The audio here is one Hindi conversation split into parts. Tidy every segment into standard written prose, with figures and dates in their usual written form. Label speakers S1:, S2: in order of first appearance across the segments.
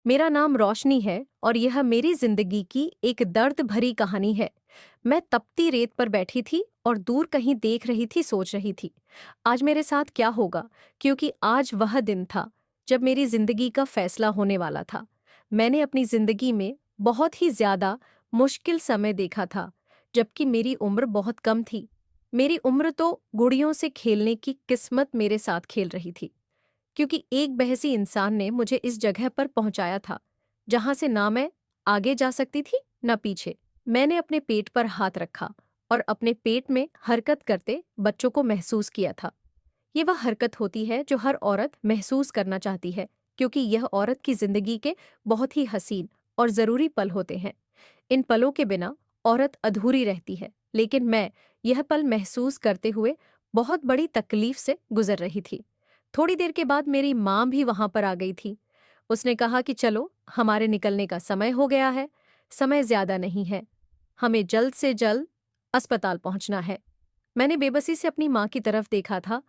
S1: मेरा नाम रोशनी है और यह मेरी जिंदगी की एक दर्द भरी कहानी है। मैं तपती रेत पर बैठी थी और दूर कहीं देख रही थी, सोच रही थी आज मेरे साथ क्या होगा, क्योंकि आज वह दिन था जब मेरी जिंदगी का फैसला होने वाला था। मैंने अपनी जिंदगी में बहुत ही ज्यादा मुश्किल समय देखा था, जबकि मेरी उम्र बहुत कम थी। मेरी उम्र तो गुड़ियों से खेलने की किस्मत मेरे साथ खेल रही थी, क्योंकि एक बहसी इंसान ने मुझे इस जगह पर पहुंचाया था जहां से ना मैं आगे जा सकती थी न पीछे। मैंने अपने पेट पर हाथ रखा और अपने पेट में हरकत करते बच्चों को महसूस किया था। ये वह हरकत होती है जो हर औरत महसूस करना चाहती है, क्योंकि यह औरत की जिंदगी के बहुत ही हसीन और जरूरी पल होते हैं। इन पलों के बिना औरत अधूरी रहती है, लेकिन मैं यह पल महसूस करते हुए बहुत बड़ी तकलीफ से गुजर रही थी। थोड़ी देर के बाद मेरी माँ भी वहां पर आ गई थी। उसने कहा कि चलो, हमारे निकलने का समय हो गया है। समय ज्यादा नहीं है, हमें जल्द से जल्द अस्पताल पहुंचना है। मैंने बेबसी से अपनी माँ की तरफ देखा था।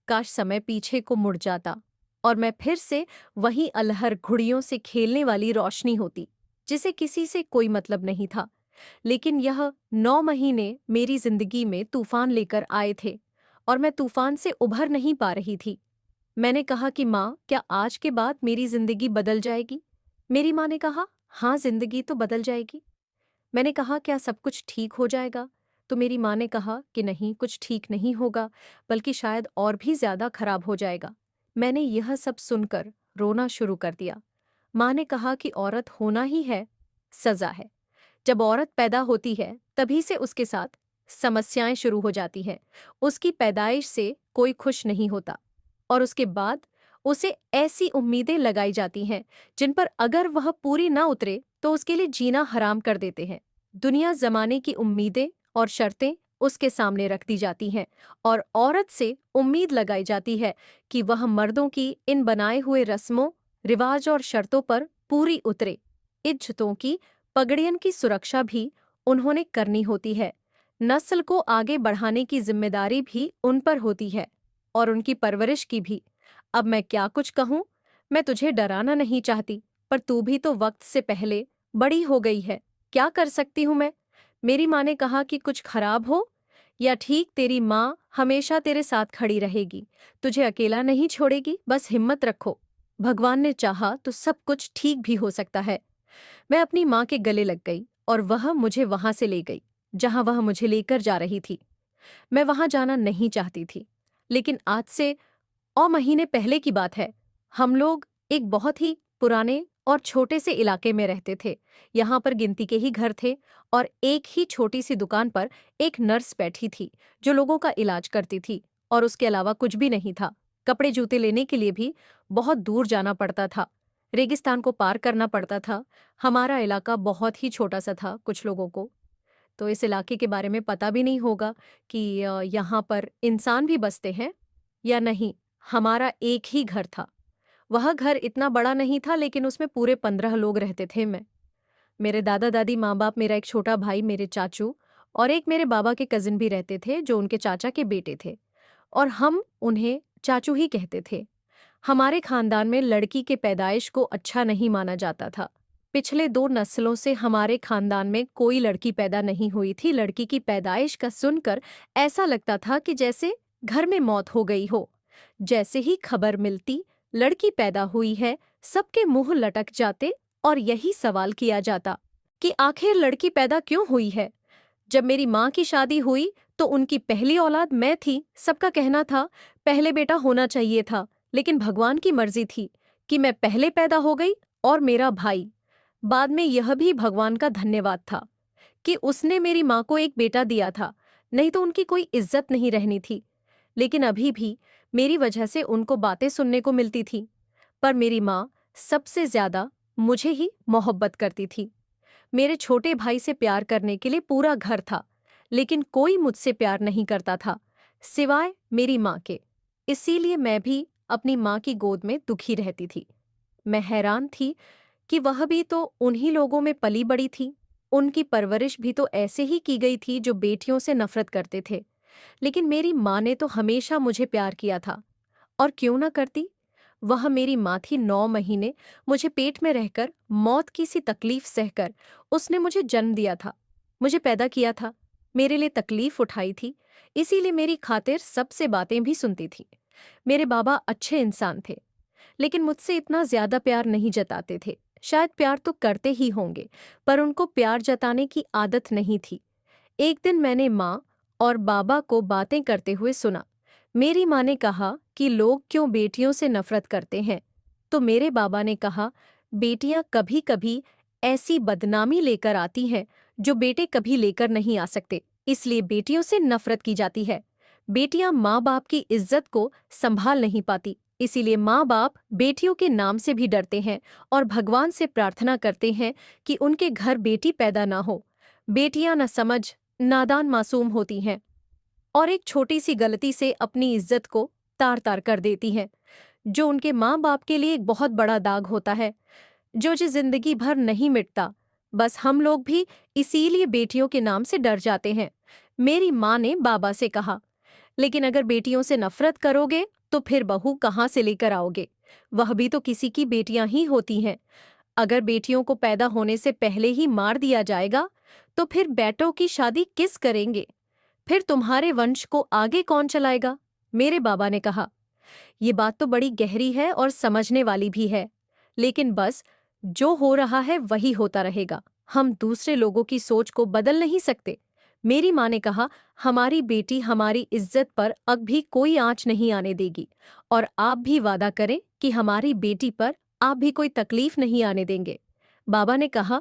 S1: काश समय पीछे को मुड़ जाता और मैं फिर से वही अलहर घुड़ियों से खेलने वाली रोशनी होती, जिसे किसी से कोई मतलब नहीं था। लेकिन यह 9 महीने मेरी जिंदगी में तूफान लेकर आए थे और मैं तूफान से उभर नहीं पा रही थी। मैंने कहा कि माँ, क्या आज के बाद मेरी जिंदगी बदल जाएगी? मेरी माँ ने कहा, हाँ, जिंदगी तो बदल जाएगी। मैंने कहा, क्या सब कुछ ठीक हो जाएगा? तो मेरी माँ ने कहा कि नहीं, कुछ ठीक नहीं होगा, बल्कि शायद और भी ज्यादा खराब हो जाएगा। मैंने यह सब सुनकर रोना शुरू कर दिया। माँ ने कहा कि औरत होना ही है, सजा है। जब औरत पैदा होती है तभी से उसके साथ समस्याएं शुरू हो जाती हैं। उसकी पैदाइश से कोई खुश नहीं होता और उसके बाद उसे ऐसी उम्मीदें लगाई जाती हैं जिन पर अगर वह पूरी ना उतरे तो उसके लिए जीना हराम कर देते हैं। दुनिया जमाने की उम्मीदें और शर्तें उसके सामने रख दी जाती हैं और औरत से उम्मीद लगाई जाती है कि वह मर्दों की इन बनाए हुए रस्मों, रिवाज और शर्तों पर पूरी उतरे। इज्जतों की, पगड़ियन की सुरक्षा भी उन्होंने करनी होती है। नस्ल को आगे बढ़ाने की जिम्मेदारी भी उन पर होती है और उनकी परवरिश की भी। अब मैं क्या कुछ कहूँ? मैं तुझे डराना नहीं चाहती, पर तू भी तो वक्त से पहले बड़ी हो गई है। क्या कर सकती हूँ मैं? मेरी माँ ने कहा कि कुछ खराब हो या ठीक, तेरी माँ हमेशा तेरे साथ खड़ी रहेगी, तुझे अकेला नहीं छोड़ेगी, बस हिम्मत रखो। भगवान ने चाहा तो सब कुछ ठीक भी हो सकता है। मैं अपनी माँ के गले लग गई और वह मुझे वहां से ले गई जहां वह मुझे लेकर जा रही थी। मैं वहां जाना नहीं चाहती थी, लेकिन आज से और महीने पहले की बात है। हम लोग एक बहुत ही पुराने और छोटे से इलाके में रहते थे। यहाँ पर गिनती के ही घर थे और एक ही छोटी सी दुकान पर एक नर्स बैठी थी जो लोगों का इलाज करती थी, और उसके अलावा कुछ भी नहीं था। कपड़े जूते लेने के लिए भी बहुत दूर जाना पड़ता था, रेगिस्तान को पार करना पड़ता था। हमारा इलाका बहुत ही छोटा सा था। कुछ लोगों को तो इस इलाके के बारे में पता भी नहीं होगा कि यहाँ पर इंसान भी बसते हैं या नहीं। हमारा एक ही घर था। वह घर इतना बड़ा नहीं था, लेकिन उसमें पूरे 15 लोग रहते थे। मैं, मेरे दादा दादी, माँ बाप, मेरा एक छोटा भाई, मेरे चाचू और एक मेरे बाबा के कजिन भी रहते थे जो उनके चाचा के बेटे थे, और हम उन्हें चाचू ही कहते थे। हमारे खानदान में लड़की के पैदाइश को अच्छा नहीं माना जाता था। पिछले 2 नस्लों से हमारे खानदान में कोई लड़की पैदा नहीं हुई थी। लड़की की पैदाइश का सुनकर ऐसा लगता था कि जैसे घर में मौत हो गई हो। जैसे ही खबर मिलती लड़की पैदा हुई है, सबके मुंह लटक जाते और यही सवाल किया जाता कि आखिर लड़की पैदा क्यों हुई है। जब मेरी माँ की शादी हुई तो उनकी पहली औलाद मैं थी। सबका कहना था पहले बेटा होना चाहिए था, लेकिन भगवान की मर्जी थी कि मैं पहले पैदा हो गई और मेरा भाई। बाद में यह भी भगवान का धन्यवाद था कि उसने मेरी माँ को एक बेटा दिया था, नहीं तो उनकी कोई इज्जत नहीं रहनी थी। लेकिन अभी भी मेरी वजह से उनको बातें सुनने को मिलती थी। पर मेरी माँ सबसे ज्यादा मुझे ही मोहब्बत करती थी। मेरे छोटे भाई से प्यार करने के लिए पूरा घर था, लेकिन कोई मुझसे प्यार नहीं करता था सिवाय मेरी माँ के। इसीलिए मैं भी अपनी माँ की गोद में दुखी रहती थी। मैं हैरान थी कि वह भी तो उन्हीं लोगों में पली बड़ी थी। उनकी परवरिश भी तो ऐसे ही की गई थी जो बेटियों से नफरत करते थे। लेकिन मेरी माँ ने तो हमेशा मुझे प्यार किया था। और क्यों ना करती? वह मेरी माँ थी। 9 महीने मुझे पेट में रहकर, मौत की सी तकलीफ सहकर उसने मुझे जन्म दिया था, मुझे पैदा किया था, मेरे लिए तकलीफ उठाई थी, इसीलिए मेरी खातिर सबसे बातें भी सुनती थी। मेरे बाबा अच्छे इंसान थे, लेकिन मुझसे इतना ज्यादा प्यार नहीं जताते थे। शायद प्यार तो करते ही होंगे, पर उनको प्यार जताने की आदत नहीं थी। एक दिन मैंने माँ और बाबा को बातें करते हुए सुना। मेरी माँ ने कहा कि लोग क्यों बेटियों से नफरत करते हैं, तो मेरे बाबा ने कहा, बेटियां कभी कभी ऐसी बदनामी लेकर आती हैं जो बेटे कभी लेकर नहीं आ सकते, इसलिए बेटियों से नफरत की जाती है। बेटियां माँ बाप की इज्जत को संभाल नहीं पाती, इसीलिए माँ बाप बेटियों के नाम से भी डरते हैं और भगवान से प्रार्थना करते हैं कि उनके घर बेटी पैदा ना हो। बेटियां न समझ, नादान मासूम होती हैं और एक छोटी सी गलती से अपनी इज्जत को तार तार कर देती हैं, जो उनके माँ बाप के लिए एक बहुत बड़ा दाग होता है, जो जिंदगी भर नहीं मिटता। बस हम लोग भी इसीलिए बेटियों के नाम से डर जाते हैं। मेरी माँ ने बाबा से कहा, लेकिन अगर बेटियों से नफरत करोगे तो फिर बहू कहाँ से लेकर आओगे? वह भी तो किसी की बेटियां ही होती हैं। अगर बेटियों को पैदा होने से पहले ही मार दिया जाएगा तो फिर बेटों की शादी किस करेंगे? फिर तुम्हारे वंश को आगे कौन चलाएगा? मेरे बाबा ने कहा। ये बात तो बड़ी गहरी है और समझने वाली भी है, लेकिन बस जो हो रहा है वही होता रहेगा। हम दूसरे लोगों की सोच को बदल नहीं सकते। मेरी माँ ने कहा, हमारी बेटी हमारी इज्जत पर अब भी कोई आंच नहीं आने देगी, और आप भी वादा करें कि हमारी बेटी पर आप भी कोई तकलीफ नहीं आने देंगे। बाबा ने कहा,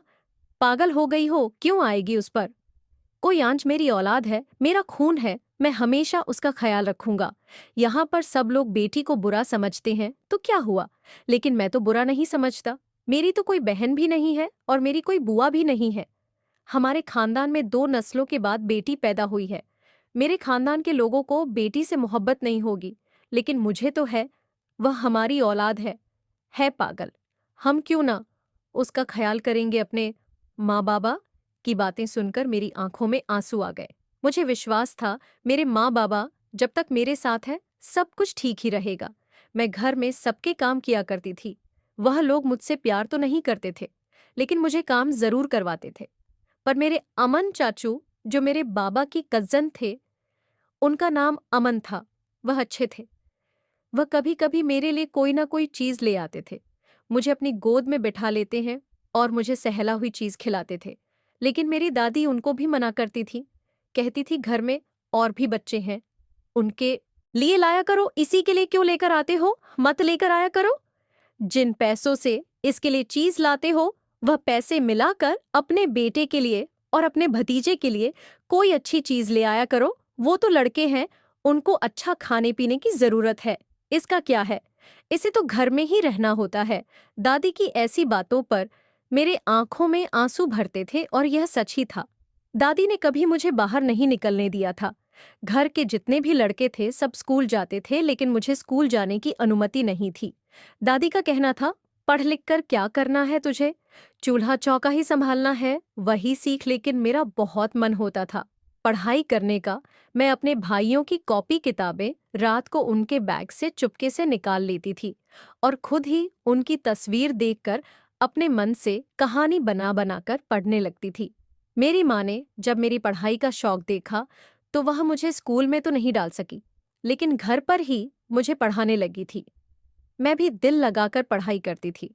S1: पागल हो गई हो, क्यों आएगी उस पर? कोई आंच मेरी औलाद है, मेरा खून है, मैं हमेशा उसका ख्याल रखूंगा। यहाँ पर सब लोग बेटी को बुरा समझते हैं तो क्या हुआ, लेकिन मैं तो बुरा नहीं समझता। मेरी तो कोई बहन भी नहीं है और मेरी कोई बुआ भी नहीं है। हमारे खानदान में 2 नस्लों के बाद बेटी पैदा हुई है। मेरे खानदान के लोगों को बेटी से मोहब्बत नहीं होगी, लेकिन मुझे तो है। वह हमारी औलाद है पागल। हम क्यों ना उसका ख्याल करेंगे अपने माँ बाबा? की बातें सुनकर मेरी आंखों में आंसू आ गए। मुझे विश्वास था मेरे माँ बाबा जब तक मेरे साथ हैं सब कुछ ठीक ही रहेगा। मैं घर में सबके काम किया करती थी। वह लोग मुझसे प्यार तो नहीं करते थे, लेकिन मुझे काम जरूर करवाते थे। पर मेरे अमन चाचू, जो मेरे बाबा की कजन थे, उनका नाम अमन था, वह अच्छे थे। वह कभी कभी मेरे लिए कोई ना कोई चीज ले आते थे, मुझे अपनी गोद में बिठा लेते हैं और मुझे सहला हुई चीज खिलाते थे। लेकिन मेरी दादी उनको भी मना करती थी, कहती थी घर में और भी बच्चे हैं, उनके लिए लाया करो, इसी के लिए क्यों लेकर आते हो, मत लेकर आया करो। जिन पैसों से इसके लिए चीज लाते हो, वह पैसे मिलाकर अपने बेटे के लिए और अपने भतीजे के लिए कोई अच्छी चीज ले आया करो। वो तो लड़के हैं, उनको अच्छा खाने पीने की जरूरत है, इसका क्या है, इसे तो घर में ही रहना होता है। दादी की ऐसी बातों पर मेरे आंखों में आंसू भरते थे और यह सच ही था। दादी ने कभी मुझे बाहर नहीं निकलने दिया था। घर के जितने भी लड़के थे सब स्कूल जाते थे, लेकिन मुझे स्कूल जाने की अनुमति नहीं थी। दादी का कहना था, पढ़ लिख कर क्या करना है तुझे, चूल्हा चौका ही संभालना है, वही सीख। लेकिन मेरा बहुत मन होता था पढ़ाई करने का। मैं अपने भाइयों की कॉपी किताबें रात को उनके बैग से चुपके से निकाल लेती थी और खुद ही उनकी तस्वीर देखकर अपने मन से कहानी बना बनाकर पढ़ने लगती थी। मेरी माँ ने जब मेरी पढ़ाई का शौक देखा तो वह मुझे स्कूल में तो नहीं डाल सकी, लेकिन घर पर ही मुझे पढ़ाने लगी थी। मैं भी दिल लगाकर पढ़ाई करती थी।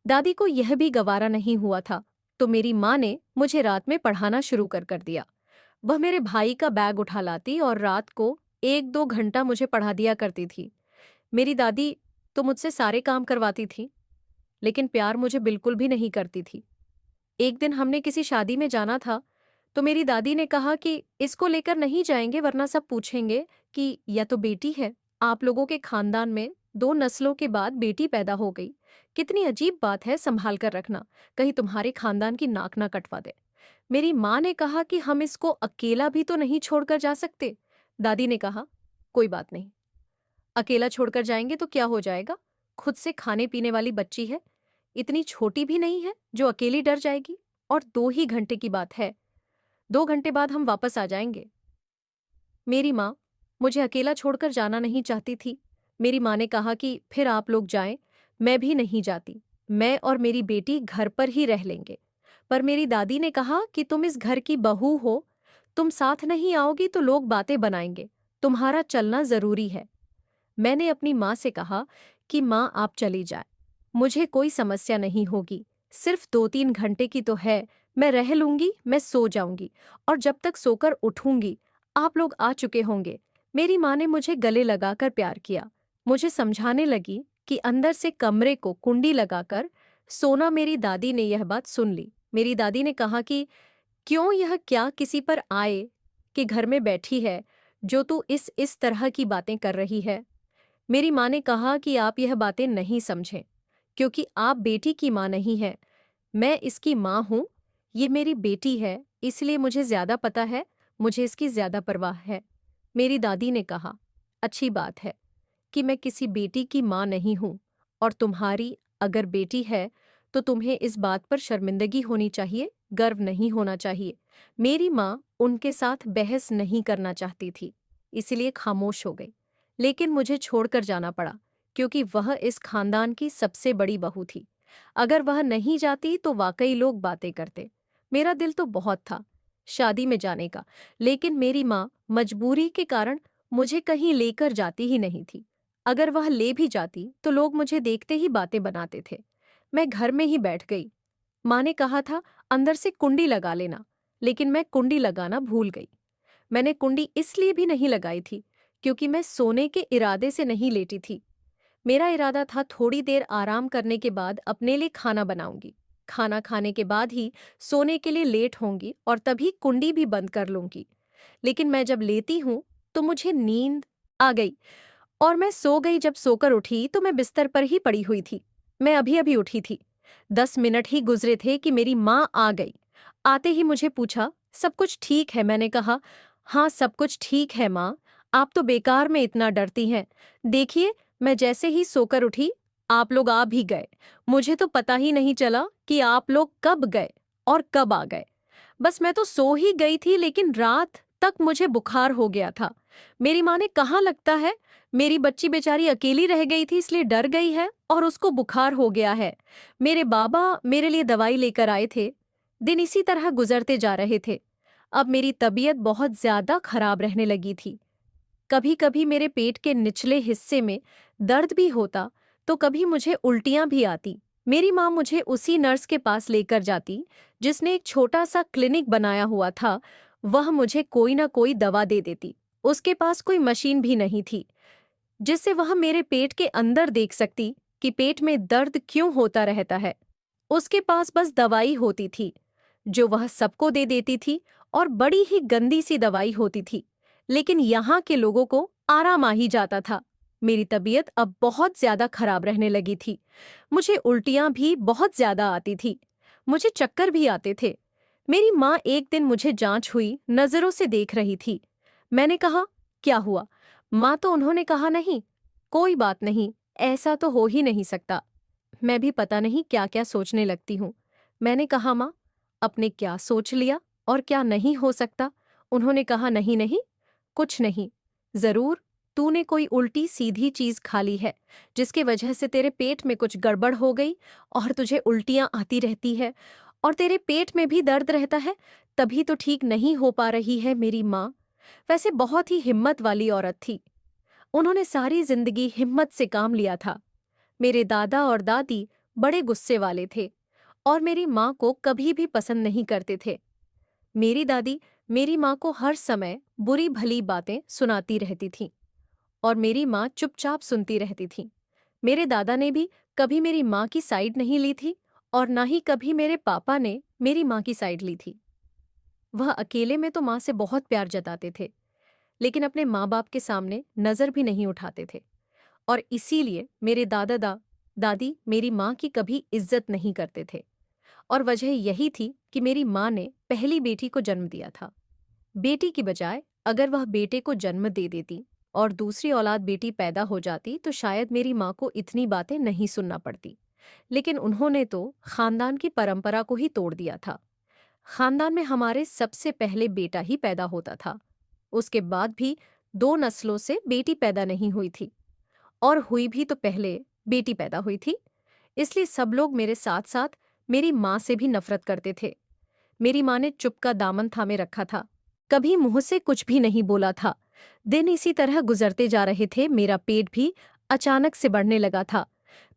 S1: दादी को यह भी गवारा नहीं हुआ था, तो मेरी माँ ने मुझे रात में पढ़ाना शुरू कर दिया। वह मेरे भाई का बैग उठा लाती और रात को 1-2 घंटा मुझे पढ़ा दिया करती थी। मेरी दादी तो मुझसे सारे काम करवाती थी, लेकिन प्यार मुझे बिल्कुल भी नहीं करती थी। एक दिन हमने किसी शादी में जाना था, तो मेरी दादी ने कहा कि इसको लेकर नहीं जाएंगे वरना सब पूछेंगे कि यह तो बेटी है, आप लोगों के खानदान में 2 नस्लों के बाद बेटी पैदा हो गई, कितनी अजीब बात है, संभाल कर रखना, कहीं तुम्हारे खानदान की नाक ना कटवा दे। मेरी माँ ने कहा कि हम इसको अकेला भी तो नहीं छोड़कर जा सकते। दादी ने कहा, कोई बात नहीं, अकेला छोड़कर जाएंगे तो क्या हो जाएगा, खुद से खाने पीने वाली बच्ची है, इतनी छोटी भी नहीं है जो अकेली डर जाएगी। और 2 ही घंटे की बात है, 2 घंटे बाद हम वापस आ जाएंगे। मेरी माँ मुझे अकेला छोड़कर जाना नहीं चाहती थी। मेरी माँ ने कहा कि फिर आप लोग जाएं, मैं भी नहीं जाती। मैं और मेरी बेटी घर पर ही रह लेंगे। पर मेरी दादी ने कहा कि तुम इस घर की बहू हो, तुम साथ नहीं आओगी तो लोग बातें बनाएंगे, तुम्हारा चलना जरूरी है। मैंने अपनी माँ से कहा कि माँ आप चली जाए, मुझे कोई समस्या नहीं होगी, सिर्फ 2-3 घंटे की तो है, मैं रह लूंगी, मैं सो जाऊंगी और जब तक सोकर उठूंगी आप लोग आ चुके होंगे। मेरी माँ ने मुझे गले लगाकर प्यार किया, मुझे समझाने लगी कि अंदर से कमरे को कुंडी लगाकर सोना। मेरी दादी ने यह बात सुन ली। मेरी दादी ने कहा कि क्यों यह क्या किसी पर आए कि घर में बैठी है जो तू इस तरह की बातें कर रही है। मेरी माँ ने कहा कि आप यह बातें नहीं समझें, क्योंकि आप बेटी की माँ नहीं हैं, मैं इसकी माँ हूँ। ये मेरी बेटी है, इसलिए मुझे ज्यादा पता है, मुझे इसकी ज्यादा परवाह है। मेरी दादी ने कहा, अच्छी बात है कि मैं किसी बेटी की माँ नहीं हूँ, और तुम्हारी अगर बेटी है तो तुम्हें इस बात पर शर्मिंदगी होनी चाहिए, गर्व नहीं होना चाहिए। मेरी माँ उनके साथ बहस नहीं करना चाहती थी, इसलिए खामोश हो गई। लेकिन मुझे छोड़कर जाना पड़ा, क्योंकि वह इस खानदान की सबसे बड़ी बहू थी। अगर वह नहीं जाती तो वाकई लोग बातें करते। मेरा दिल तो बहुत था शादी में जाने का, लेकिन मेरी माँ मजबूरी के कारण मुझे कहीं लेकर जाती ही नहीं थी। अगर वह ले भी जाती तो लोग मुझे देखते ही बातें बनाते थे। मैं घर में ही बैठ गई। माँ ने कहा था अंदर से कुंडी लगा लेना, लेकिन मैं कुंडी लगाना भूल गई। मैंने कुंडी इसलिए भी नहीं लगाई थी क्योंकि मैं सोने के इरादे से नहीं लेटी थी। मेरा इरादा था थोड़ी देर आराम करने के बाद अपने लिए खाना बनाऊंगी, खाना खाने के बाद ही सोने के लिए लेट होंगी और तभी कुंडी भी बंद कर लूंगी। लेकिन मैं जब लेती हूँ तो मुझे नींद आ गई और मैं सो गई। जब सोकर उठी तो मैं बिस्तर पर ही पड़ी हुई थी। मैं अभी अभी उठी थी। 10 मिनट ही गुजरे थे कि मेरी माँ आ गई। आते ही मुझे पूछा, सब कुछ ठीक है? मैंने कहा, हाँ सब कुछ ठीक है माँ, आप तो बेकार में इतना डरती हैं। देखिए, मैं जैसे ही सोकर उठी आप लोग आ भी गए। मुझे तो पता ही नहीं चला कि आप लोग कब गए और कब आ गए। बस मैं तो सो ही गई थी, लेकिन रात तक मुझे बुखार हो गया था। मेरी माँ ने कहा, लगता है मेरी बच्ची बेचारी अकेली रह गई थी इसलिए डर गई है और उसको बुखार हो गया है। मेरे बाबा मेरे लिए दवाई लेकर आए थे। दिन इसी तरह गुजरते जा रहे थे। अब मेरी तबीयत बहुत ज्यादा खराब रहने लगी थी। कभी कभी मेरे पेट के निचले हिस्से में दर्द भी होता तो कभी मुझे उल्टियां भी आती। मेरी माँ मुझे उसी नर्स के पास लेकर जाती जिसने एक छोटा सा क्लिनिक बनाया हुआ था। वह मुझे कोई ना कोई दवा दे देती। उसके पास कोई मशीन भी नहीं थी जिससे वह मेरे पेट के अंदर देख सकती कि पेट में दर्द क्यों होता रहता है। उसके पास बस दवाई होती थी जो वह सबको दे देती थी, और बड़ी ही गंदी सी दवाई होती थी, लेकिन यहाँ के लोगों को आराम आ ही जाता था। मेरी तबीयत अब बहुत ज्यादा खराब रहने लगी थी। मुझे उल्टियां भी बहुत ज्यादा आती थी। मुझे चक्कर भी आते थे। मेरी माँ एक दिन मुझे जांच हुई नजरों से देख रही थी। मैंने कहा, क्या हुआ? माँ तो उन्होंने कहा, नहीं कोई बात नहीं, ऐसा तो हो ही नहीं सकता। मैं भी पता नहीं क्या क्या सोचने लगती हूँ। मैंने कहा, माँ अपने क्या सोच लिया और क्या नहीं हो सकता? उन्होंने कहा, नहीं नहीं, कुछ नहीं। जरूर तूने कोई उल्टी सीधी चीज खा ली है जिसके वजह से तेरे पेट में कुछ गड़बड़ हो गई और तुझे उल्टियां आती रहती है और तेरे पेट में भी दर्द रहता है, तभी तो ठीक नहीं हो पा रही है। मेरी माँ वैसे बहुत ही हिम्मत वाली औरत थी। उन्होंने सारी जिंदगी हिम्मत से काम लिया था। मेरे दादा और दादी बड़े गुस्से वाले थे और मेरी माँ को कभी भी पसंद नहीं करते थे। मेरी दादी मेरी माँ को हर समय बुरी भली बातें सुनाती रहती थी और मेरी माँ चुपचाप सुनती रहती थी। मेरे दादा ने भी कभी मेरी माँ की साइड नहीं ली थी और ना ही कभी मेरे पापा ने मेरी माँ की साइड ली थी। वह अकेले में तो माँ से बहुत प्यार जताते थे, लेकिन अपने माँ बाप के सामने नजर भी नहीं उठाते थे, और इसीलिए मेरे दादी मेरी माँ की कभी इज्जत नहीं करते थे। और वजह यही थी कि मेरी माँ ने पहली बेटी को जन्म दिया था। बेटी की बजाय अगर वह बेटे को जन्म दे देती और दूसरी औलाद बेटी पैदा हो जाती तो शायद मेरी माँ को इतनी बातें नहीं सुनना पड़ती। लेकिन उन्होंने तो खानदान की परंपरा को ही तोड़ दिया था। खानदान में हमारे सबसे पहले बेटा ही पैदा होता था। उसके बाद भी 2 नस्लों से बेटी पैदा नहीं हुई थी। और हुई भी तो पहले बेटी पैदा हुई थी, इसलिए सब लोग मेरे साथ साथ मेरी माँ से भी नफरत करते थे। मेरी माँ ने चुप का दामन थामे रखा था, कभी मुंह से कुछ भी नहीं बोला था। दिन इसी तरह गुजरते जा रहे थे। मेरा पेट भी अचानक से बढ़ने लगा था।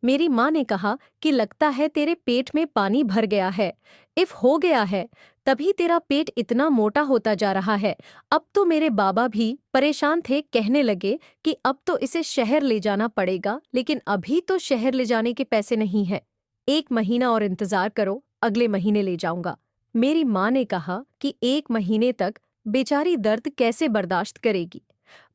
S1: मेरी माँ ने कहा कि लगता है तेरे पेट में पानी भर गया है, इफ हो गया है, तभी तेरा पेट इतना मोटा होता जा रहा है। अब तो मेरे बाबा भी परेशान थे, कहने लगे कि अब तो इसे शहर ले जाना पड़ेगा, लेकिन अभी तो शहर ले जाने के पैसे नहीं है। 1 महीना और इंतजार करो, अगले महीने ले जाऊंगा। मेरी माँ ने कहा कि 1 महीने तक बेचारी दर्द कैसे बर्दाश्त करेगी।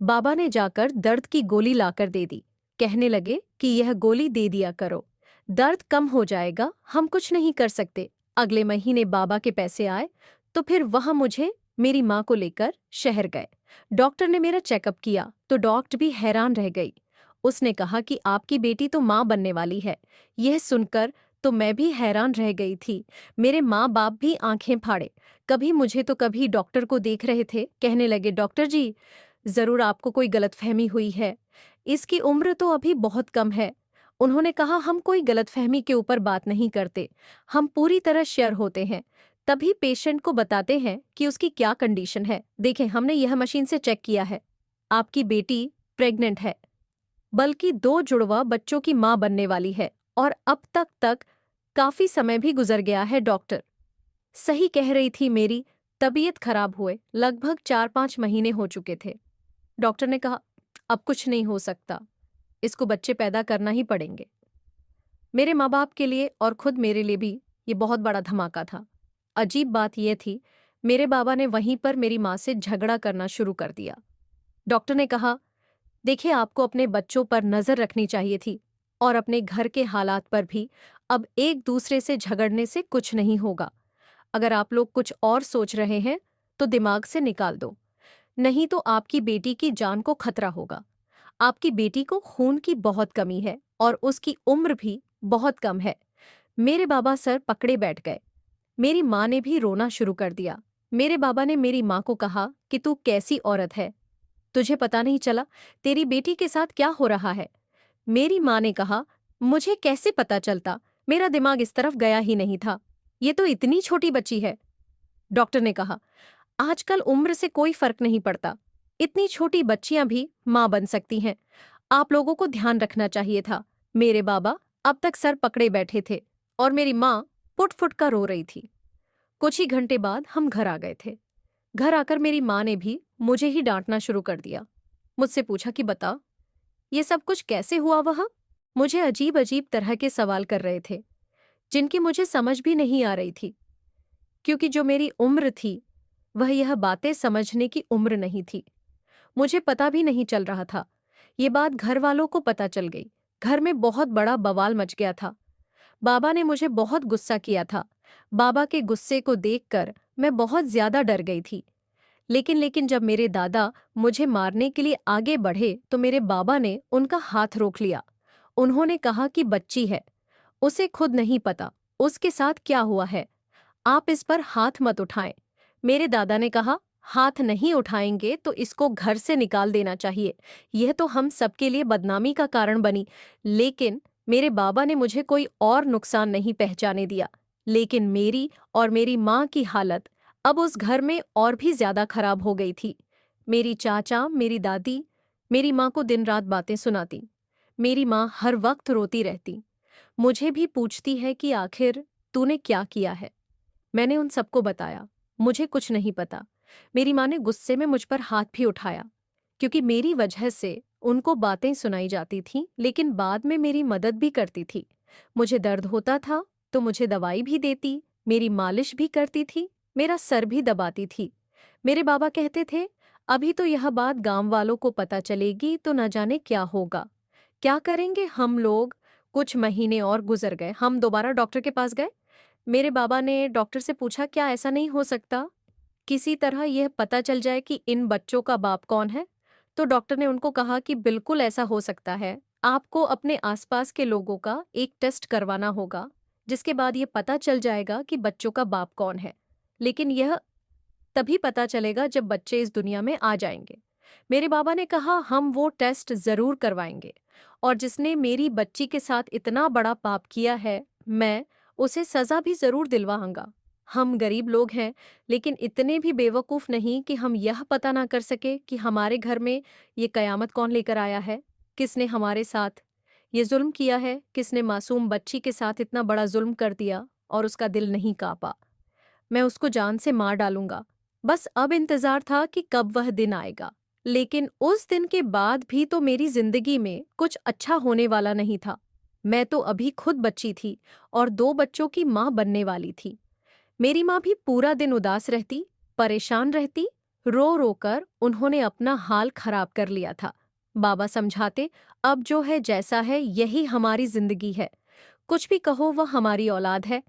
S1: बाबा ने जाकर दर्द की गोली लाकर दे दी। कहने लगे कि यह गोली दे दिया करो, दर्द कम हो जाएगा, हम कुछ नहीं कर सकते। अगले महीने बाबा के पैसे आए तो फिर वह मुझे मेरी माँ को लेकर शहर गए। डॉक्टर ने मेरा चेकअप किया तो डॉक्टर भी हैरान रह गई। उसने कहा कि आपकी बेटी तो माँ बनने वाली है। यह सुनकर तो मैं भी हैरान रह गई थी। मेरे माँ बाप भी आंखें फाड़े, कभी मुझे तो कभी डॉक्टर को देख रहे थे। कहने लगे, डॉक्टर जी, जरूर आपको कोई गलतफहमी हुई है, इसकी उम्र तो अभी बहुत कम है। उन्होंने कहा, हम कोई गलतफहमी के ऊपर बात नहीं करते, हम पूरी तरह श्योर होते हैं, तभी पेशेंट को बताते हैं कि उसकी क्या कंडीशन है। देखें, हमने यह मशीन से चेक किया है, आपकी बेटी प्रेग्नेंट है, बल्कि 2 जुड़वा बच्चों की माँ बनने वाली है, और अब तक काफी समय भी गुजर गया है। डॉक्टर सही कह रही थी, मेरी तबीयत खराब हुए लगभग 4-5 महीने हो चुके थे। डॉक्टर ने कहा, अब कुछ नहीं हो सकता, इसको बच्चे पैदा करना ही पड़ेंगे। मेरे माँ बाप के लिए और खुद मेरे लिए भी ये बहुत बड़ा धमाका था। अजीब बात यह थी, मेरे बाबा ने वहीं पर मेरी माँ से झगड़ा करना शुरू कर दिया। डॉक्टर ने कहा, देखिए, आपको अपने बच्चों पर नजर रखनी चाहिए थी और अपने घर के हालात पर भी। अब एक दूसरे से झगड़ने से कुछ नहीं होगा। अगर आप लोग कुछ और सोच रहे हैं तो दिमाग से निकाल दो, नहीं तो आपकी बेटी की जान को खतरा होगा। आपकी बेटी को खून की बहुत कमी है और उसकी उम्र भी बहुत कम है। मेरे बाबा सर पकड़े बैठ गए। मेरी माँ ने भी रोना शुरू कर दिया। मेरे बाबा ने मेरी माँ को कहा कि तू कैसी औरत है, तुझे पता नहीं चला तेरी बेटी के साथ क्या हो रहा है। मेरी माँ ने कहा, मुझे कैसे पता चलता, मेरा दिमाग इस तरफ गया ही नहीं था, ये तो इतनी छोटी बच्ची है। डॉक्टर ने कहा, आजकल उम्र से कोई फर्क नहीं पड़ता, इतनी छोटी बच्चियां भी माँ बन सकती हैं, आप लोगों को ध्यान रखना चाहिए था। मेरे बाबा अब तक सर पकड़े बैठे थे और मेरी माँ फुट फुट कर रो रही थी। कुछ ही घंटे बाद हम घर आ गए थे। घर आकर मेरी माँ ने भी मुझे ही डांटना शुरू कर दिया। मुझसे पूछा कि बता, ये सब कुछ कैसे हुआ। वह मुझे अजीब अजीब तरह के सवाल कर रहे थे जिनकी मुझे समझ भी नहीं आ रही थी, क्योंकि जो मेरी उम्र थी वह यह बातें समझने की उम्र नहीं थी। मुझे पता भी नहीं चल रहा था। ये बात घर वालों को पता चल गई। घर में बहुत बड़ा बवाल मच गया था। बाबा ने मुझे बहुत गुस्सा किया था। बाबा के गुस्से को देखकर मैं बहुत ज्यादा डर गई थी। लेकिन जब मेरे दादा मुझे मारने के लिए आगे बढ़े तो मेरे बाबा ने उनका हाथ रोक लिया। उन्होंने कहा कि बच्ची है, उसे खुद नहीं पता उसके साथ क्या हुआ है, आप इस पर हाथ मत उठाएं। मेरे दादा ने कहा, हाथ नहीं उठाएंगे तो इसको घर से निकाल देना चाहिए, यह तो हम सबके लिए बदनामी का कारण बनी। लेकिन मेरे बाबा ने मुझे कोई और नुकसान नहीं पहुंचाने दिया। लेकिन मेरी और मेरी माँ की हालत अब उस घर में और भी ज्यादा खराब हो गई थी। मेरी चाचा, मेरी दादी मेरी माँ को दिन रात बातें सुनाती। मेरी माँ हर वक्त रोती रहती, मुझे भी पूछती है कि आखिर तूने क्या किया है। मैंने उन सबको बताया, मुझे कुछ नहीं पता। मेरी माँ ने गुस्से में मुझ पर हाथ भी उठाया, क्योंकि मेरी वजह से उनको बातें सुनाई जाती थीं, लेकिन बाद में मेरी मदद भी करती थी। मुझे दर्द होता था तो मुझे दवाई भी देती, मेरी मालिश भी करती थी, मेरा सर भी दबाती थी। मेरे बाबा कहते थे, अभी तो यह बात गांव वालों को पता चलेगी तो न जाने क्या होगा, क्या करेंगे हम लोग। कुछ महीने और गुजर गए। हम दोबारा डॉक्टर के पास गए। मेरे बाबा ने डॉक्टर से पूछा, क्या ऐसा नहीं हो सकता किसी तरह यह पता चल जाए कि इन बच्चों का बाप कौन है। तो डॉक्टर ने उनको कहा कि बिल्कुल ऐसा हो सकता है, आपको अपने आसपास के लोगों का एक टेस्ट करवाना होगा, जिसके बाद ये पता चल जाएगा कि बच्चों का बाप कौन है। लेकिन यह तभी पता चलेगा जब बच्चे इस दुनिया में आ जाएंगे। मेरे बाबा ने कहा हम वो टेस्ट जरूर करवाएंगे, और जिसने मेरी बच्ची के साथ इतना बड़ा पाप किया है, मैं उसे सजा भी जरूर दिलवाऊंगा। हम गरीब लोग हैं, लेकिन इतने भी बेवकूफ नहीं कि हम यह पता ना कर सके कि हमारे घर में ये कयामत कौन लेकर आया है। किसने हमारे साथ ये जुल्म किया है, किसने मासूम बच्ची के साथ इतना बड़ा जुल्म कर दिया और उसका दिल नहीं कांपा। मैं उसको जान से मार डालूंगा। बस अब इंतजार था कि कब वह दिन आएगा। लेकिन उस दिन के बाद भी तो मेरी जिंदगी में कुछ अच्छा होने वाला नहीं था। मैं तो अभी खुद बच्ची थी और 2 बच्चों की माँ बनने वाली थी। मेरी माँ भी पूरा दिन उदास रहती, परेशान रहती, रो रो कर उन्होंने अपना हाल खराब कर लिया था। बाबा समझाते, अब जो है जैसा है यही हमारी जिंदगी है। कुछ भी कहो, वह हमारी औलाद है।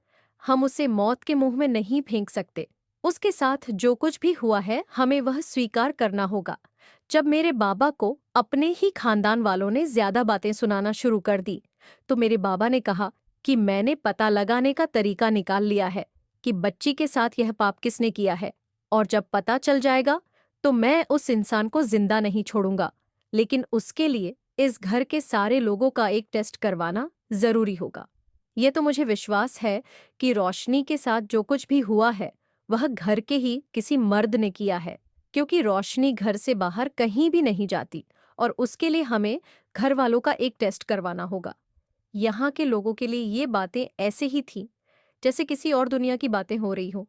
S1: हम उसे मौत के मुंह में नहीं फेंक सकते। उसके साथ जो कुछ भी हुआ है हमें वह स्वीकार करना होगा। जब मेरे बाबा को अपने ही खानदान वालों ने ज्यादा बातें सुनाना शुरू कर दी, तो मेरे बाबा ने कहा कि मैंने पता लगाने का तरीका निकाल लिया है कि बच्ची के साथ यह पाप किसने किया है, और जब पता चल जाएगा तो मैं उस इंसान को जिंदा नहीं छोड़ूंगा। लेकिन उसके लिए इस घर के सारे लोगों का एक टेस्ट करवाना जरूरी होगा। यह तो मुझे विश्वास है कि रोशनी के साथ जो कुछ भी हुआ है वह घर के ही किसी मर्द ने किया है, क्योंकि रोशनी घर से बाहर कहीं भी नहीं जाती, और उसके लिए हमें घर वालों का एक टेस्ट करवाना होगा। यहाँ के लोगों के लिए ये बातें ऐसे ही थी जैसे किसी और दुनिया की बातें हो रही हो।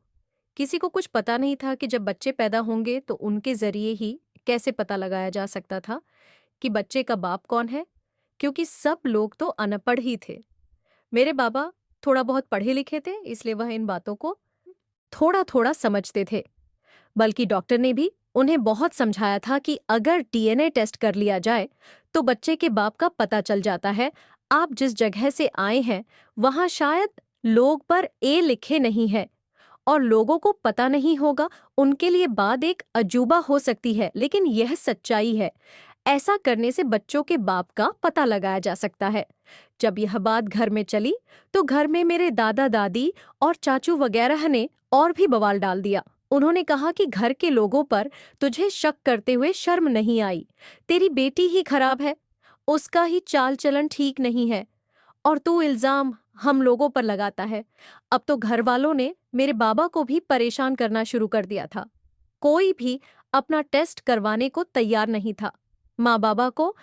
S1: किसी को कुछ पता नहीं था कि जब बच्चे पैदा होंगे तो उनके जरिए ही कैसे पता लगाया जा सकता था कि बच्चे का बाप कौन है, क्योंकि सब लोग तो अनपढ़ ही थे। मेरे बाबा थोड़ा बहुत पढ़े लिखे थे, इसलिए वह इन बातों को थोड़ा थोड़ा समझते थे। बल्कि डॉक्टर ने भी उन्हें बहुत समझाया था कि अगर डीएनए टेस्ट कर लिया जाए तो बच्चे के बाप का पता चल जाता है। आप जिस जगह से आए हैं वहां शायद लोग पर ए लिखे नहीं है, और लोगों को पता नहीं होगा। उनके लिए बात एक अजूबा हो सकती है, लेकिन यह सच्चाई है। ऐसा करने से बच्चों के बाप का पता लगाया जा सकता है। जब यह बात घर में चली तो घर में मेरे दादा दादी और चाचू वगैरह ने और भी बवाल डाल दिया। उन्होंने कहा कि घर के लोगों पर तुझे शक करते हुए शर्म नहीं आई। तेरी बेटी ही खराब है, उसका ही चाल चलन ठीक नहीं है, और तू इल्जाम हम लोगों पर लगाता है। अब तो घर वालों ने मेरे बाबा को भी परेशान करना शुरू कर दिया था। कोई भी अपना टेस्ट करवाने को तैयार नहीं था। माँ बाबा को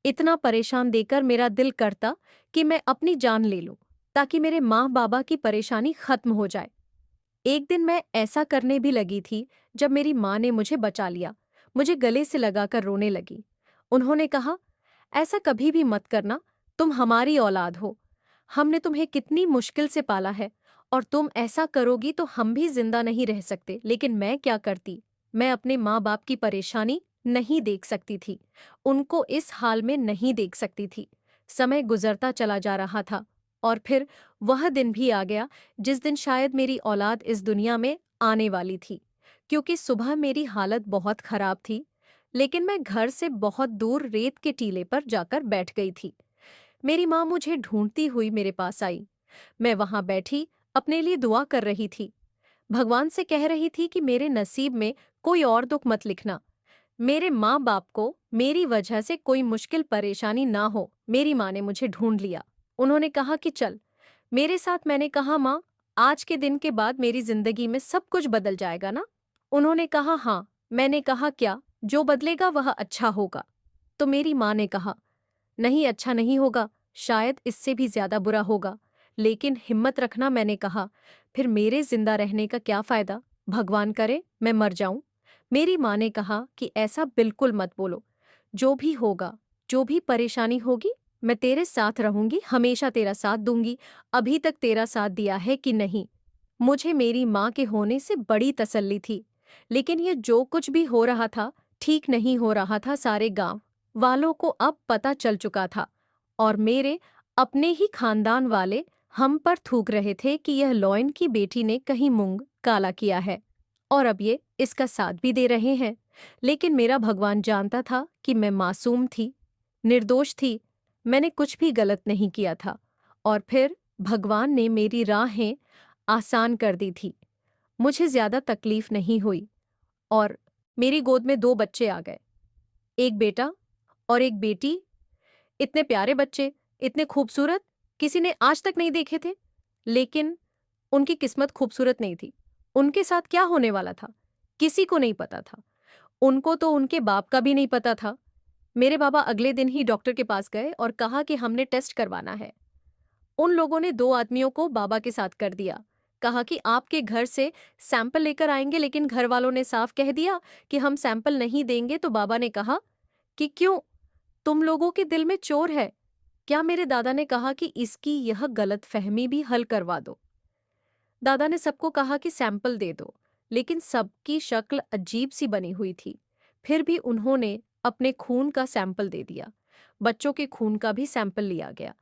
S1: इतना परेशान देकर मेरा दिल करता कि मैं अपनी जान ले लूं, ताकि मेरे माँ बाबा की परेशानी खत्म हो जाए। एक दिन मैं ऐसा करने भी लगी थी जब मेरी माँ ने मुझे बचा लिया। मुझे गले से लगाकर रोने लगी। उन्होंने कहा, ऐसा कभी भी मत करना, तुम हमारी औलाद हो। हमने तुम्हें कितनी मुश्किल से पाला है, और तुम ऐसा करोगी तो हम भी जिंदा नहीं रह सकते। लेकिन मैं क्या करती? मैं अपने माँ बाप की परेशानी नहीं देख सकती थी, उनको इस हाल में नहीं देख सकती थी। समय गुजरता चला जा रहा था, और फिर वह दिन भी आ गया जिस दिन शायद मेरी औलाद इस दुनिया में आने वाली थी। क्योंकि सुबह मेरी हालत बहुत खराब थी, लेकिन मैं घर से बहुत दूर रेत के टीले पर जाकर बैठ गई थी। मेरी माँ मुझे ढूंढती हुई मेरे पास आई। मैं वहां बैठी अपने लिए दुआ कर रही थी। भगवान से कह रही थी कि मेरे नसीब में कोई और दुख मत लिखना। मेरे माँ बाप को मेरी वजह से कोई मुश्किल परेशानी ना हो। मेरी माँ ने मुझे ढूंढ लिया। उन्होंने कहा कि चल मेरे साथ। मैंने कहा, माँ, आज के दिन के बाद मेरी जिंदगी में सब कुछ बदल जाएगा ना? उन्होंने कहा, हाँ। मैंने कहा, क्या? जो बदलेगा वह अच्छा होगा। तो मेरी माँ ने कहा, नहीं, अच्छा नहीं होगा, शायद इससे भी ज्यादा बुरा होगा। लेकिन हिम्मत रखना, मैंने कहा। फिर मेरे जिंदा रहने का क्या फायदा? भगवान करे मैं मर जाऊं। मेरी माँ ने कहा कि ऐसा बिल्कुल मत बोलो। जो भी होगा, जो भी परेशानी होगी, मैं तेरे साथ रहूंगी, हमेशा तेरा साथ दूंगी। अभी तक तेरा साथ दिया है कि नहीं? मुझे मेरी माँ के होने से बड़ी तसल्ली थी। लेकिन ये जो कुछ भी हो रहा था, ठीक नहीं हो रहा था। सारे गांव वालों को अब पता चल चुका था, और मेरे अपने ही खानदान वाले हम पर थूक रहे थे कि यह लॉयन की बेटी ने कहीं मूंग काला किया है, और अब ये इसका साथ भी दे रहे हैं। लेकिन मेरा भगवान जानता था कि मैं मासूम थी, निर्दोष थी, मैंने कुछ भी गलत नहीं किया था। और फिर भगवान ने मेरी राहें आसान कर दी थी। मुझे ज्यादा तकलीफ नहीं हुई, और मेरी गोद में 2 बच्चे आ गए। एक बेटा और एक बेटी, इतने प्यारे बच्चे, इतने खूबसूरत, किसी ने आज तक नहीं देखे थे। लेकिन उनकी किस्मत खूबसूरत नहीं थी। उनके साथ क्या होने वाला था, किसी को नहीं पता था। उनको तो उनके बाप का भी नहीं पता था। मेरे बाबा अगले दिन ही डॉक्टर के पास गए और कहा कि हमने टेस्ट करवाना है। उन लोगों ने 2 आदमियों को बाबा के साथ कर दिया। कहा कि आपके घर से सैंपल लेकर आएंगे, लेकिन घर वालों ने साफ कह दिया कि हम सैंपल नहीं देंगे। तो बाबा ने कहा कि क्यों, तुम लोगों के दिल में चोर है क्या? मेरे दादा ने कहा कि इसकी यह गलतफहमी भी हल करवा दो। दादा ने सबको कहा कि सैंपल दे दो, लेकिन सबकी शक्ल अजीब सी बनी हुई थी। फिर भी उन्होंने अपने खून का सैंपल दे दिया। बच्चों के खून का भी सैंपल लिया गया।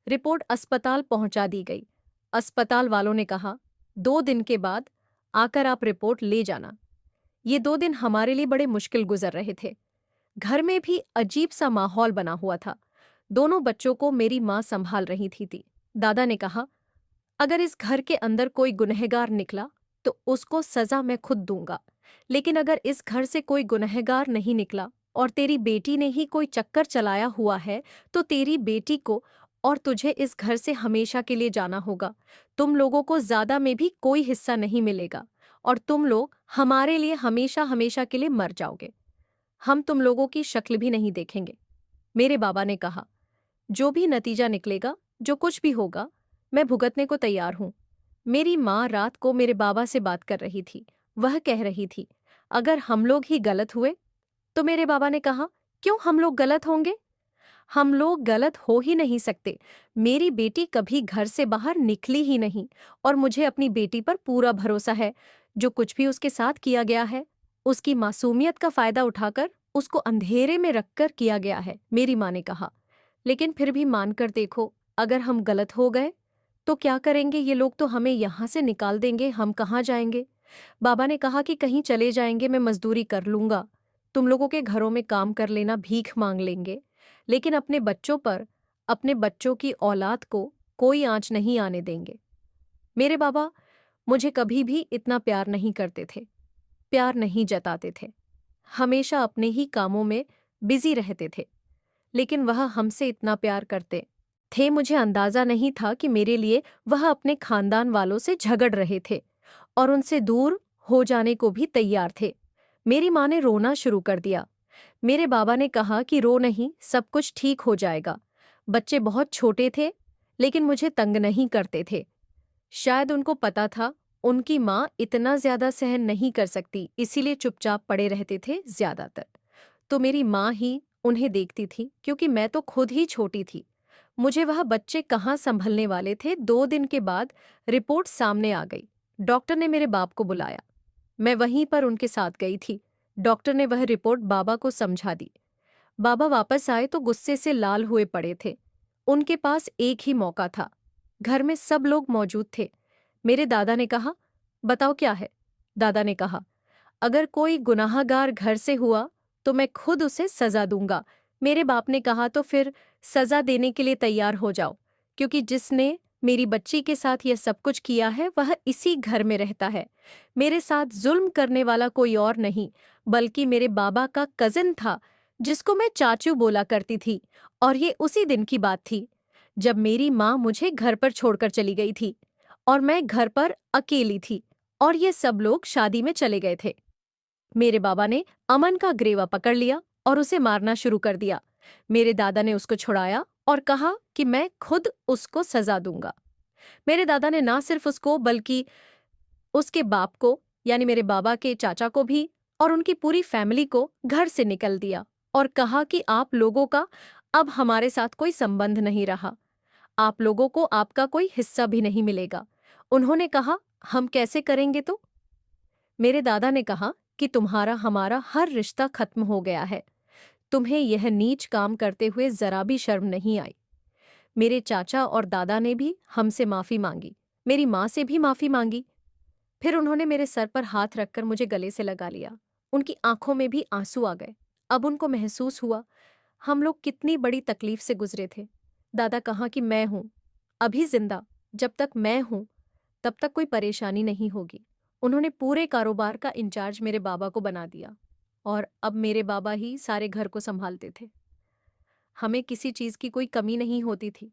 S1: रिपोर्ट अस्पताल पहुंचा दी गई। अस्पताल वालों ने कहा, 2 दिन के बाद आकर आप रिपोर्ट ले जाना। ये 2 दिन हमारे लिए बड़े मुश्किल गुजर रहे थे। घर में भी अजीब सा माहौल बना हुआ था। दोनों बच्चों को मेरी माँ संभाल रही थी। दादा ने कहा, अगर इस घर के अंदर कोई गुनहगार निकला तो उसको सजा मैं खुद दूंगा, लेकिन अगर इस घर से कोई गुनहगार नहीं निकला और तेरी बेटी ने ही कोई चक्कर चलाया हुआ है तो तेरी बेटी को और तुझे इस घर से हमेशा के लिए जाना होगा। तुम लोगों को ज्यादा में भी कोई हिस्सा नहीं मिलेगा और तुम लोग हमारे लिए हमेशा हमेशा के लिए मर जाओगे। हम तुम लोगों की शक्ल भी नहीं देखेंगे। मेरे बाबा ने कहा, जो भी नतीजा निकलेगा, जो कुछ भी होगा, मैं भुगतने को तैयार हूं। मेरी माँ रात को मेरे बाबा से बात कर रही थी। वह कह रही थी, अगर हम लोग ही गलत हुए? तो मेरे बाबा ने कहा, क्यों हम लोग गलत होंगे? हम लोग गलत हो ही नहीं सकते। मेरी बेटी कभी घर से बाहर निकली ही नहीं और मुझे अपनी बेटी पर पूरा भरोसा है। जो कुछ भी उसके साथ किया गया है, उसकी मासूमियत का फायदा उठाकर उसको अंधेरे में रखकर किया गया है, मेरी माँ ने कहा। लेकिन फिर भी मानकर देखो, अगर हम गलत हो गए तो क्या करेंगे? ये लोग तो हमें यहाँ से निकाल देंगे, हम कहाँ जाएंगे? बाबा ने कहा कि कहीं चले जाएंगे, मैं मजदूरी कर लूंगा, तुम लोगों के घरों में काम कर लेना, भीख मांग लेंगे, लेकिन अपने बच्चों पर, अपने बच्चों की औलाद को कोई आंच नहीं आने देंगे। मेरे बाबा मुझे कभी भी इतना प्यार नहीं करते थे, प्यार नहीं जताते थे, हमेशा अपने ही कामों में बिजी रहते थे। लेकिन वह हमसे इतना प्यार करते थे, मुझे अंदाजा नहीं था कि मेरे लिए वह अपने खानदान वालों से झगड़ रहे थे और उनसे दूर हो जाने को भी तैयार थे। मेरी माँ ने रोना शुरू कर दिया। मेरे बाबा ने कहा कि रो नहीं, सब कुछ ठीक हो जाएगा। बच्चे बहुत छोटे थे, लेकिन मुझे तंग नहीं करते थे। शायद उनको पता था उनकी माँ इतना ज्यादा सहन नहीं कर सकती, इसीलिए चुपचाप पड़े रहते थे ज्यादातर। तो मेरी माँ ही उन्हें देखती थी, क्योंकि मैं तो खुद ही छोटी थी। मुझे वह बच्चे कहाँ संभलने वाले थे। 2 दिन के बाद रिपोर्ट सामने आ गई। डॉक्टर ने मेरे बाप को बुलाया। मैं वहीं पर उनके साथ गई थी। डॉक्टर ने वह रिपोर्ट बाबा को समझा दी। बाबा वापस आए तो गुस्से से लाल हुए पड़े थे। उनके पास एक ही मौका था। घर में सब लोग मौजूद थे। मेरे दादा ने कहा, बताओ क्या है? दादा ने कहा, अगर कोई गुनाहगार घर से हुआ तो मैं खुद उसे सजा दूंगा। मेरे बाप ने कहा, तो फिर सजा देने के लिए तैयार हो जाओ, क्योंकि जिसने मेरी बच्ची के साथ यह सब कुछ किया है वह इसी घर में रहता है। मेरे साथ जुल्म करने वाला कोई और नहीं, बल्कि मेरे बाबा का कजिन था, जिसको मैं चाचू बोला करती थी। और ये उसी दिन की बात थी जब मेरी माँ मुझे घर पर छोड़कर चली गई थी और मैं घर पर अकेली थी और ये सब लोग शादी में चले गए थे। मेरे बाबा ने अमन का ग्रेवा पकड़ लिया और उसे मारना शुरू कर दिया। मेरे दादा ने उसको छुड़ाया और कहा कि मैं खुद उसको सजा दूंगा। मेरे दादा ने ना सिर्फ उसको बल्कि उसके बाप को, यानी मेरे बाबा के चाचा को भी, और उनकी पूरी फैमिली को घर से निकल दिया और कहा कि आप लोगों का अब हमारे साथ कोई संबंध नहीं रहा। आप लोगों को आपका कोई हिस्सा भी नहीं मिलेगा। उन्होंने कहा, हम कैसे करेंगे? तो मेरे दादा ने कहा कि तुम्हारा हमारा हर रिश्ता खत्म हो गया है। तुम्हें यह नीच काम करते हुए जरा भी शर्म नहीं आई। मेरे चाचा और दादा ने भी हमसे माफी मांगी, मेरी माँ से भी माफी मांगी। फिर उन्होंने मेरे सर पर हाथ रखकर मुझे गले से लगा लिया। उनकी आंखों में भी आंसू आ गए। अब उनको महसूस हुआ हम लोग कितनी बड़ी तकलीफ से गुजरे थे। दादा कहा कि मैं हूं अभी जिंदा, जब तक मैं हूं तब तक कोई परेशानी नहीं होगी। उन्होंने पूरे कारोबार का इंचार्ज मेरे बाबा को बना दिया और अब मेरे बाबा ही सारे घर को संभालते थे। हमें किसी चीज़ की कोई कमी नहीं होती थी।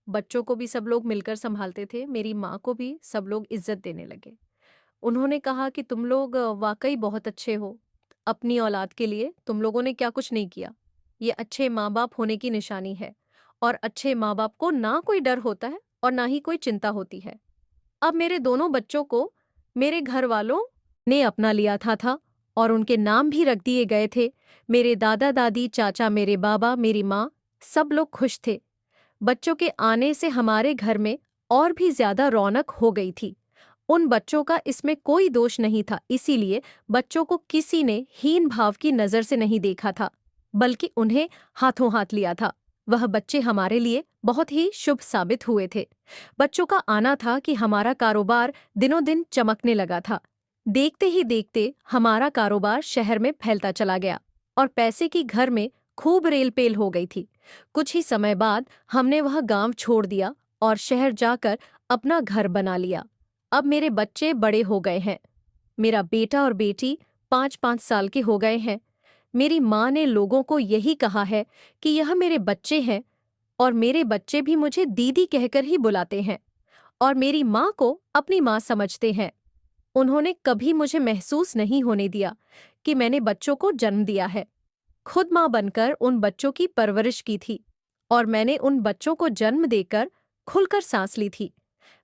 S1: बच्चों को भी सब लोग मिलकर संभालते थे, मेरी माँ को भी सब लोग इज़्ज़त देने लगे। उन्होंने कहा कि तुम लोग वाक़ई बहुत अच्छे हो। अपनी औलाद के लिए तुम लोगों ने क्या कुछ नहीं किया। ये अच्छे माँ-बाप होने की निशानी है और अच्छे माँ-बाप को ना कोई डर होता है और ना ही कोई चिंता होती है। अब मेरे दोनों बच्चों को मेरे घरवालों ने अपना लिया था और उनके नाम भी रख दिए गए थे। मेरे दादा-दादी, चाचा, मेरे बाबा, मेरी माँ, सब लोग खुश थे। बच्चों के आने से हमारे घर में और भी ज्यादा रौनक हो गई थी। उन बच्चों का इसमें कोई दोष नहीं था, इसीलिए बच्चों को किसी ने हीन भाव की नजर से नहीं देखा था, बल्कि उन्हें हाथों हाथ लिया था। वह बच्चे हमारे लिए बहुत ही शुभ साबित हुए थे। बच्चों का आना था कि हमारा कारोबार दिनों दिन चमकने लगा था। देखते ही देखते हमारा कारोबार शहर में फैलता चला गया और पैसे की घर में खूब रेल-पेल हो गई थी। कुछ ही समय बाद हमने वह गांव छोड़ दिया और शहर जाकर अपना घर बना लिया। अब मेरे बच्चे बड़े हो गए हैं। मेरा बेटा और बेटी 5-5 साल के हो गए हैं। मेरी माँ ने लोगों को यही कहा है कि यह मेरे बच्चे हैं और मेरे बच्चे भी मुझे दीदी कहकर ही बुलाते हैं और मेरी माँ को अपनी माँ समझते हैं। उन्होंने कभी मुझे महसूस नहीं होने दिया कि मैंने बच्चों को जन्म दिया है। खुद माँ बनकर उन बच्चों की परवरिश की थी और मैंने उन बच्चों को जन्म देकर खुलकर सांस ली थी।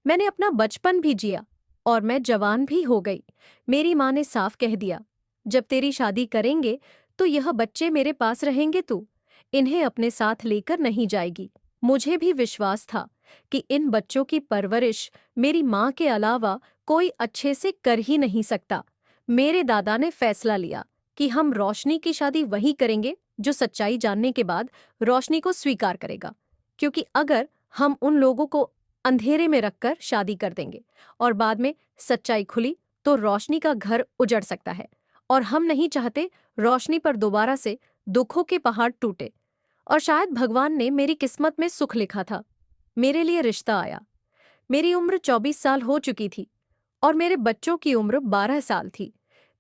S1: मैंने अपना बचपन भी जिया और मैं जवान भी हो गई। मेरी माँ ने साफ कह दिया, जब तेरी शादी करेंगे तो यह बच्चे मेरे पास रहेंगे, तू इन्हें अपने साथ लेकर नहीं जाएगी। मुझे भी विश्वास था कि इन बच्चों की परवरिश मेरी माँ के अलावा कोई अच्छे से कर ही नहीं सकता। मेरे दादा ने फैसला लिया कि हम रोशनी की शादी वही करेंगे जो सच्चाई जानने के बाद रोशनी को स्वीकार करेगा, क्योंकि अगर हम उन लोगों को अंधेरे में रखकर शादी कर देंगे और बाद में सच्चाई खुली तो रोशनी का घर उजड़ सकता है और हम नहीं चाहते रोशनी पर दोबारा से दुखों के पहाड़ टूटे। और शायद भगवान ने मेरी किस्मत में सुख लिखा था। मेरे लिए रिश्ता आया। मेरी उम्र 24 साल हो चुकी थी और मेरे बच्चों की उम्र 12 साल थी।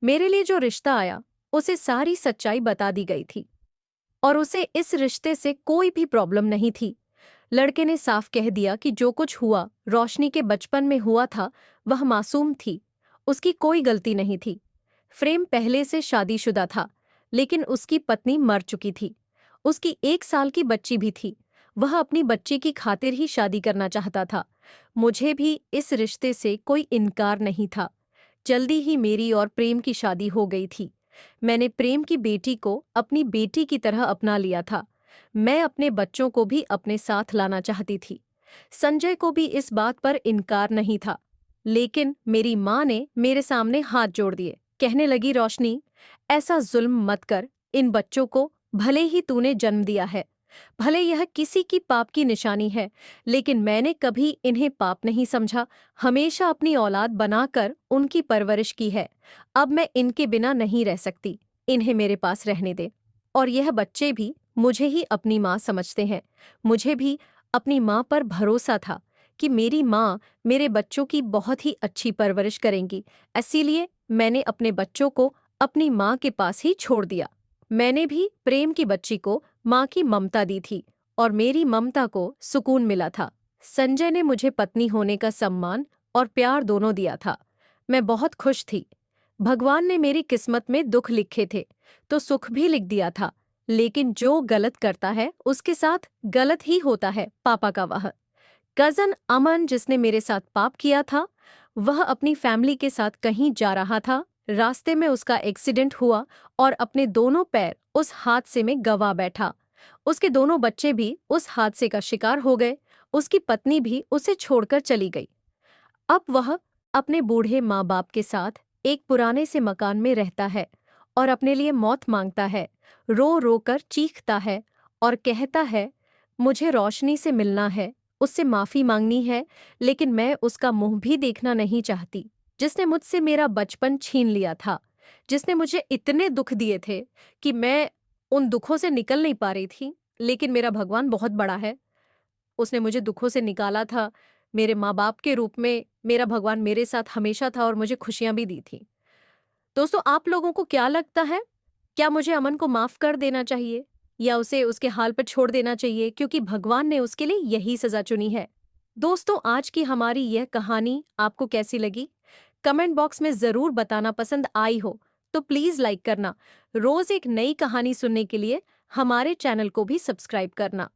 S1: मेरे लिए जो रिश्ता आया उसे सारी सच्चाई बता दी गई थी और उसे इस रिश्ते से कोई भी प्रॉब्लम नहीं थी। लड़के ने साफ कह दिया कि जो कुछ हुआ रोशनी के बचपन में हुआ था वह मासूम थी, उसकी कोई गलती नहीं थी। फ्रेम पहले से शादीशुदा था, लेकिन उसकी पत्नी मर चुकी थी। उसकी 1 साल की बच्ची भी थी। वह अपनी बच्ची की खातिर ही शादी करना चाहता था। मुझे भी इस रिश्ते से कोई इनकार नहीं था। जल्दी ही मेरी और प्रेम की शादी हो गई थी। मैंने प्रेम की बेटी को अपनी बेटी की तरह अपना लिया था। मैं अपने बच्चों को भी अपने साथ लाना चाहती थी। संजय को भी इस बात पर इनकार नहीं था, लेकिन मेरी माँ ने मेरे सामने हाथ जोड़ दिए। कहने लगी, रोशनी, ऐसा जुल्म मत कर। इन बच्चों को भले ही तूने जन्म दिया है, भले यह किसी की पाप की निशानी है, लेकिन मैंने कभी इन्हें पाप नहीं समझा। हमेशा अपनी औलाद बनाकर उनकी परवरिश की है। अब मैं इनके बिना नहीं रह सकती। इन्हें मेरे पास रहने दे। और यह बच्चे भी मुझे ही अपनी माँ समझते हैं। मुझे भी अपनी माँ पर भरोसा था कि मेरी माँ मेरे बच्चों की बहुत ही अच्छी परवरिश करेंगी। इसीलिए मैंने अपने बच्चों को अपनी माँ के पास ही छोड़ दिया। मैंने भी प्रेम की बच्ची को माँ की ममता दी थी और मेरी ममता को सुकून मिला था। संजय ने मुझे पत्नी होने का सम्मान और प्यार दोनों दिया था। मैं बहुत खुश थी। भगवान ने मेरी किस्मत में दुख लिखे थे तो सुख भी लिख दिया था, लेकिन जो गलत करता है उसके साथ गलत ही होता है। पापा का वह कजन अमन जिसने मेरे साथ पाप किया था, वह अपनी फैमिली के साथ कहीं जा रहा था। रास्ते में उसका एक्सीडेंट हुआ और अपने दोनों पैर उस हादसे में गंवा बैठा। उसके दोनों बच्चे भी उस हादसे का शिकार हो गए। उसकी पत्नी भी उसे छोड़कर चली गई। अब वह अपने बूढ़े माँ बाप के साथ एक पुराने से मकान में रहता है और अपने लिए मौत मांगता है। रो रो कर चीखता है और कहता है, मुझे रोशनी से मिलना है, उससे माफी मांगनी है, लेकिन मैं उसका मुंह भी देखना नहीं चाहती, जिसने मुझसे मेरा बचपन छीन लिया था, जिसने मुझे इतने दुख दिए थे कि मैं उन दुखों से निकल नहीं पा रही थी। लेकिन मेरा भगवान बहुत बड़ा है। उसने मुझे दुखों से निकाला था। मेरे माँ बाप के रूप में मेरा भगवान मेरे साथ हमेशा था और मुझे खुशियां भी दी थी। दोस्तों, आप लोगों को क्या लगता है क्या मुझे अमन को माफ कर देना चाहिए या उसे उसके हाल पर छोड़ देना चाहिए क्योंकि भगवान ने उसके लिए यही सजा चुनी है? दोस्तों, आज की हमारी यह कहानी आपको कैसी लगी? कमेंट बॉक्स में जरूर बताना। पसंद आई हो तो प्लीज लाइक करना। रोज एक नई कहानी सुनने के लिए हमारे चैनल को भी सब्सक्राइब करना।